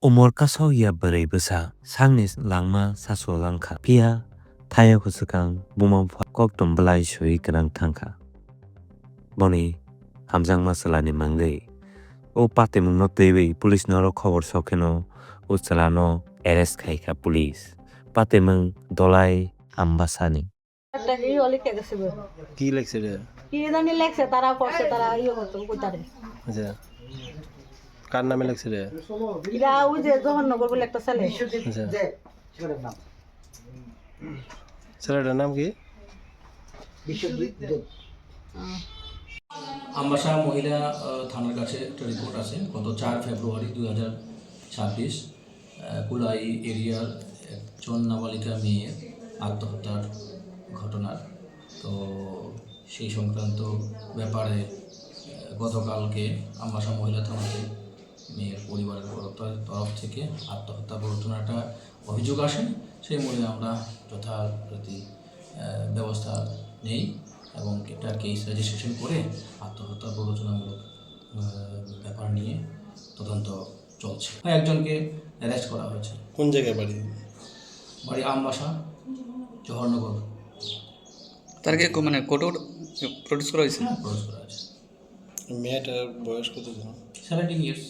Umor kasau ya berai besa sangni langma saso langka pia thaya kusukang bumam kok tumblai shui kanang tangka. Boni hamjang masalani mangai. O pate mung no tewi police noro khobor sokeno o chalano arrest khai ka police. Pate mung dolai ambasani. কি লাগছে রে কি জানি লেখছে তারা করছে তারা ইয়ে করতো কইতারে আচ্ছা কার নামে লাগছে রে এরা ওই যে জহরনগর বলে একটা ছেলে আচ্ছা ছেলেটার নাম কি আমবাসা মহিলা থানার কাছে একটা রিপোর্ট আছে গত 4 ফেব্রুয়ারি 2026 কুলাই এরিয়ার একজন নাবালিকা মেয়ের আত্মহত্যার ঘটনার তো সেই সংক্রান্ত ব্যাপারে গতকালকে আমবাসা মহিলা থানাতে মেয়ের পরিবারের তরফ থেকে আত্মহত্যা ঘটনাটা অভিযোগ আসে সেই মূলে আমরা যথারীতি ব্যবস্থা নেই এবং একটা কেস রেজিস্ট্রেশন করে আত্মহত্যা প্ররোচনামূলক ব্যাপার নিয়ে তদন্ত চলছে একজনকে অ্যারেস্ট করা হয়েছে কোন জায়গায় বাড়ি বাড়ি আমবাসা জহরনগর তারকে মানে কোর্টও প্রডিউস করা হয়েছে প্রডিউস করা হয়েছে মেয়েটার বয়স কত 17 ইয়ার্স